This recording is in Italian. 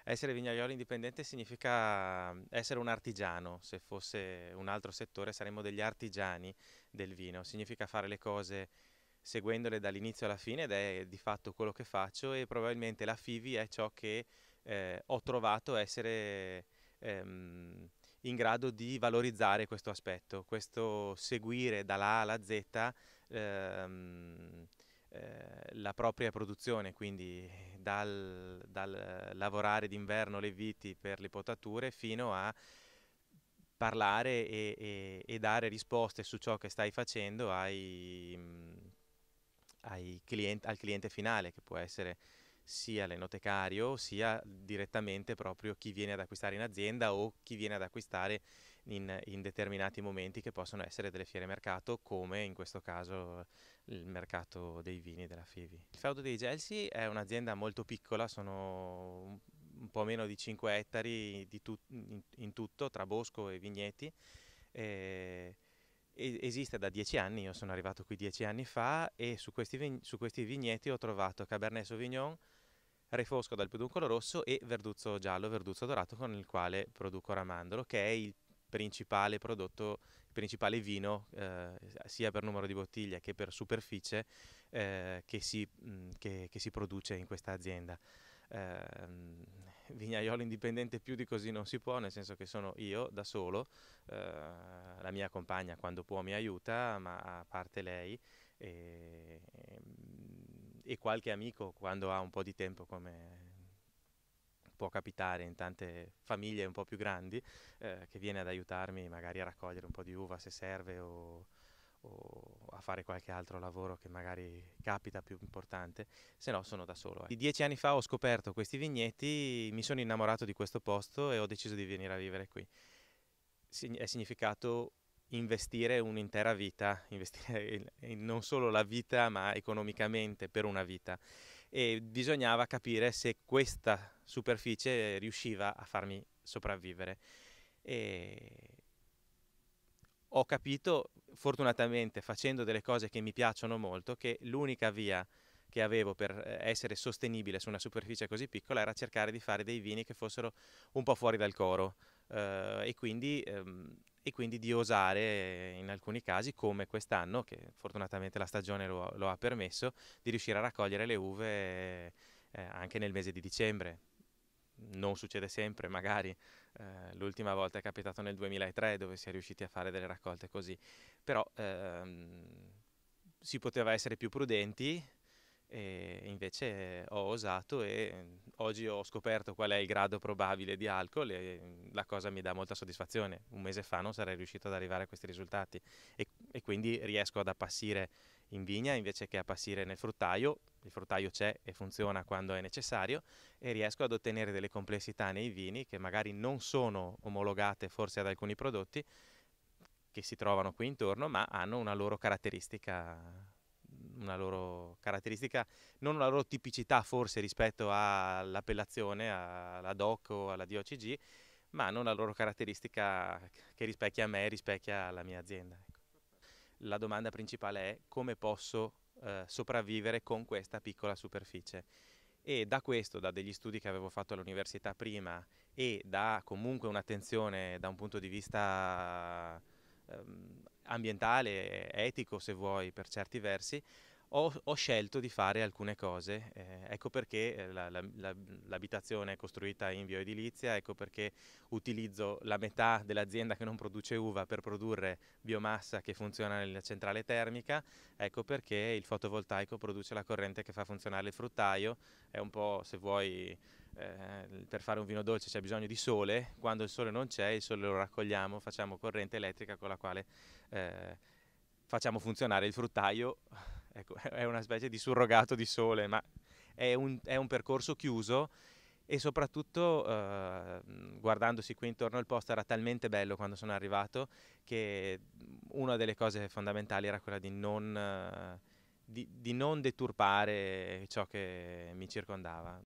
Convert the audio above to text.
Essere vignaiolo indipendente significa essere un artigiano. Se fosse un altro settore saremmo degli artigiani del vino. Significa fare le cose seguendole dall'inizio alla fine ed è di fatto quello che faccio e probabilmente la FIVI è ciò che ho trovato essere in grado di valorizzare questo aspetto, questo seguire dalla A alla Z ehm, la propria produzione, quindi dal lavorare d'inverno le viti per le potature fino a parlare e dare risposte su ciò che stai facendo al cliente finale, che può essere sia l'enotecario, sia direttamente proprio chi viene ad acquistare in azienda o chi viene ad acquistare in determinati momenti che possono essere delle fiere mercato, come in questo caso il mercato dei vini della Fivi. Il Feudo dei Gelsi è un'azienda molto piccola, sono un po' meno di 5 ettari in tutto, tra bosco e vigneti. eh, Esiste da 10 anni, io sono arrivato qui 10 anni fa e su questi vigneti ho trovato Cabernet Sauvignon, Refosco dal Peduncolo Rosso e Verduzzo Giallo, Verduzzo Dorato con il quale produco Ramandolo, che è il principale prodotto, il principale vino, sia per numero di bottiglie che per superficie, che si produce in questa azienda. Ehm, Vignaiolo indipendente più di così non si può, nel senso che sono io da solo, la mia compagna quando può mi aiuta, ma a parte lei e qualche amico quando ha un po' di tempo, come può capitare in tante famiglie un po' più grandi, che viene ad aiutarmi magari a raccogliere un po' di uva se serve o a fare qualche altro lavoro che magari capita più importante, se no sono da solo. 10 anni fa ho scoperto questi vigneti, mi sono innamorato di questo posto e ho deciso di venire a vivere qui. È significato investire un'intera vita, investire non solo la vita ma economicamente per una vita e bisognava capire se questa superficie riusciva a farmi sopravvivere. E ho capito, fortunatamente, facendo delle cose che mi piacciono molto, che l'unica via che avevo per essere sostenibile su una superficie così piccola era cercare di fare dei vini che fossero un po' fuori dal coro e quindi di osare in alcuni casi, come quest'anno, che fortunatamente la stagione lo ha permesso, di riuscire a raccogliere le uve anche nel mese di dicembre. Non succede sempre, magari l'ultima volta è capitato nel 2003 dove si è riusciti a fare delle raccolte così, però si poteva essere più prudenti e invece ho osato e oggi ho scoperto qual è il grado probabile di alcol e la cosa mi dà molta soddisfazione. Un mese fa non sarei riuscito ad arrivare a questi risultati e quindi riesco ad appassire in vigna invece che appassire nel fruttaio. Il fruttaio c'è e funziona quando è necessario e riesco ad ottenere delle complessità nei vini che magari non sono omologate forse ad alcuni prodotti che si trovano qui intorno, ma hanno una loro caratteristica, non una loro tipicità forse rispetto all'appellazione, alla DOC o alla DOCG, ma hanno una loro caratteristica che rispecchia me e rispecchia la mia azienda. Ecco. La domanda principale è come posso sopravvivere con questa piccola superficie e da questo, da degli studi che avevo fatto all'università prima e da comunque un'attenzione da un punto di vista ambientale, etico se vuoi per certi versi, ho scelto di fare alcune cose. Ecco perché l'abitazione è costruita in bioedilizia, ecco perché utilizzo la metà dell'azienda che non produce uva per produrre biomassa che funziona nella centrale termica, ecco perché il fotovoltaico produce la corrente che fa funzionare il fruttaio, è un po', se vuoi, per fare un vino dolce c'è bisogno di sole, quando il sole non c'è, il sole lo raccogliamo, facciamo corrente elettrica con la quale eh, facciamo funzionare il fruttaio, ecco, è una specie di surrogato di sole, ma è un percorso chiuso e soprattutto guardandosi qui intorno il posto era talmente bello quando sono arrivato che una delle cose fondamentali era quella di non deturpare ciò che mi circondava.